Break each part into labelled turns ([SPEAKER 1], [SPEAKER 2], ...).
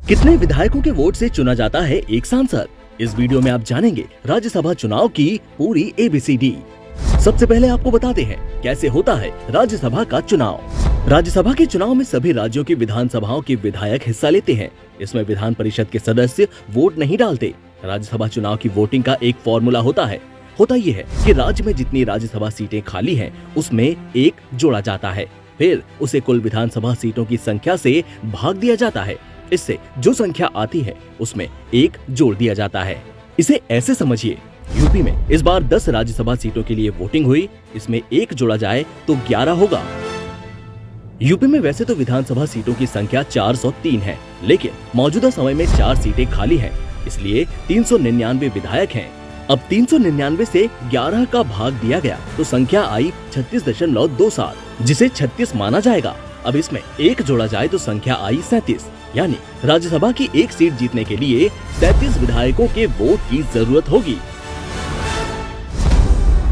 [SPEAKER 1] कितने विधायकों के वोट से चुना जाता है एक सांसद? इस वीडियो में आप जानेंगे राज्यसभा चुनाव की पूरी ABCD। सबसे पहले आपको बताते हैं कैसे होता है राज्यसभा का चुनाव। राज्यसभा के चुनाव में सभी राज्यों की विधानसभाओं के विधायक हिस्सा लेते हैं। इसमें विधान परिषद के सदस्य वोट नहीं डालते। राज्यसभा चुनाव की वोटिंग का एक फॉर्मूला होता ये है कि राज्य में जितनी राज्यसभा सीटें खाली हैं, उसमें एक जोड़ा जाता है। फिर उसे कुल विधानसभा सीटों की संख्या से भाग दिया जाता है। इससे जो संख्या आती है उसमें एक जोड़ दिया जाता है। इसे ऐसे समझिए, यूपी में इस बार 10 राज्यसभा सीटों के लिए वोटिंग हुई। इसमें एक जोड़ा जाए तो 11 होगा। यूपी में वैसे तो विधानसभा सीटों की संख्या 403 है, लेकिन मौजूदा समय में 4 सीटें खाली हैं, इसलिए 399 विधायक हैं। अब 399 से 11 का भाग दिया गया तो संख्या आई 36.27, जिसे 36 माना जाएगा। अब इसमें एक जोड़ा जाए तो संख्या आई 37, यानी राज्यसभा की एक सीट जीतने के लिए 37 विधायकों के वोट की जरूरत होगी।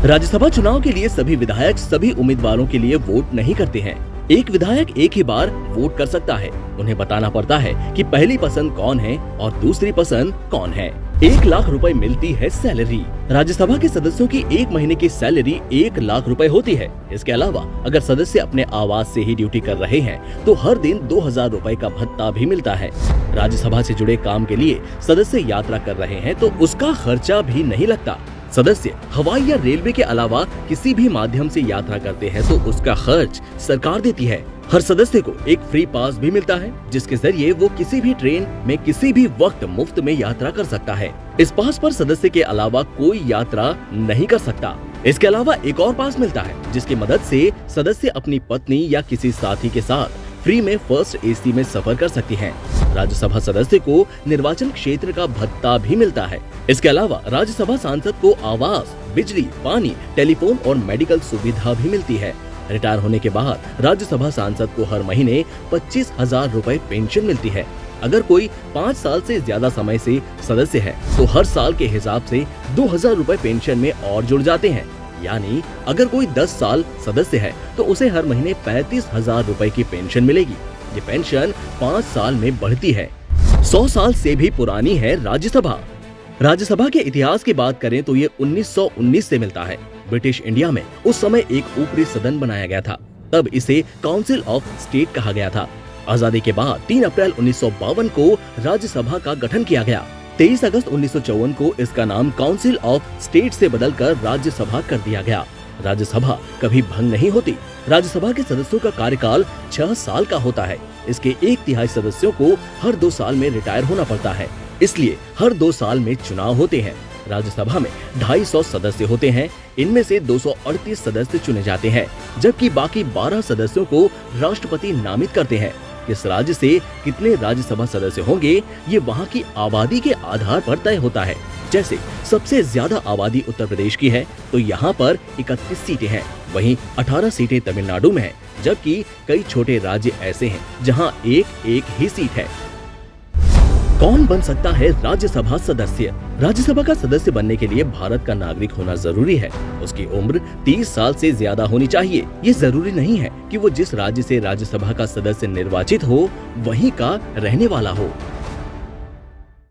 [SPEAKER 1] राज्यसभा चुनाव के लिए सभी विधायक सभी उम्मीदवारों के लिए वोट नहीं करते हैं। एक विधायक एक ही बार वोट कर सकता है। उन्हें बताना पड़ता है कि पहली पसंद कौन है और दूसरी पसंद कौन है। 1 लाख रुपए मिलती है सैलरी। राज्यसभा के सदस्यों की 1 महीने की सैलरी 1 लाख रुपए होती है। इसके अलावा अगर सदस्य अपने आवास से ही ड्यूटी कर रहे हैं तो हर दिन 2000 रुपए का भत्ता भी मिलता है। राज्यसभा से जुड़े काम के लिए सदस्य यात्रा कर रहे हैं तो उसका खर्चा भी नहीं लगता। सदस्य हवाई या रेलवे के अलावा किसी भी माध्यम से यात्रा करते हैं तो उसका खर्च सरकार देती है। हर सदस्य को एक फ्री पास भी मिलता है, जिसके जरिए वो किसी भी ट्रेन में किसी भी वक्त मुफ्त में यात्रा कर सकता है। इस पास पर सदस्य के अलावा कोई यात्रा नहीं कर सकता। इसके अलावा एक और पास मिलता है, जिसकी मदद से सदस्य अपनी पत्नी या किसी साथी के साथ फ्री में फर्स्ट AC में सफर कर सकती हैं। राज्यसभा सदस्य को निर्वाचन क्षेत्र का भत्ता भी मिलता है। इसके अलावा राज्यसभा सांसद को आवास, बिजली, पानी, टेलीफोन और मेडिकल सुविधा भी मिलती है। रिटायर होने के बाद राज्यसभा सांसद को हर महीने 25,000 रुपए पेंशन मिलती है। अगर कोई 5 साल से ज्यादा समय से सदस्य है तो हर साल के हिसाब से 2,000 रुपए पेंशन में और जुड़ जाते हैं। यानी अगर कोई 10 साल सदस्य है तो उसे हर महीने 35,000 रुपए की पेंशन मिलेगी। ये पेंशन 5 साल में बढ़ती है। 100 साल से भी पुरानी है राज्यसभा। राज्यसभा के इतिहास की बात करें तो ये 1919 से मिलता है। ब्रिटिश इंडिया में उस समय एक ऊपरी सदन बनाया गया था। तब इसे काउंसिल ऑफ स्टेट कहा गया था। आजादी के बाद 3 अप्रैल 1952 को राज्यसभा का गठन किया गया। 23 अगस्त 1954 को इसका नाम काउंसिल ऑफ स्टेट से बदलकर राज्यसभा कर दिया गया। राज्यसभा कभी भंग नहीं होती। राज्यसभा के सदस्यों का कार्यकाल 6 साल का होता है। इसके 1/3 सदस्यों को हर 2 साल में रिटायर होना पड़ता है, इसलिए हर 2 साल में चुनाव होते हैं। राज्यसभा में 250 सदस्य होते हैं। इनमें से 238 सदस्य चुने जाते हैं, जबकि बाकी 12 सदस्यों को राष्ट्रपति नामित करते हैं। किस राज्य से कितने राज्यसभा सदस्य होंगे ये वहाँ की आबादी के आधार पर तय होता है। जैसे सबसे ज्यादा आबादी उत्तर प्रदेश की है तो यहाँ पर 31 सीटें हैं। वहीं 18 सीटें तमिलनाडु में हैं, जबकि कई छोटे राज्य ऐसे हैं जहाँ एक ही सीट है। कौन बन सकता है राज्यसभा सदस्य? राज्यसभा का सदस्य बनने के लिए भारत का नागरिक होना जरूरी है। उसकी उम्र 30 साल से ज्यादा होनी चाहिए। ये जरूरी नहीं है कि वो जिस राज्य से राज्यसभा का सदस्य निर्वाचित हो वहीं का रहने वाला हो।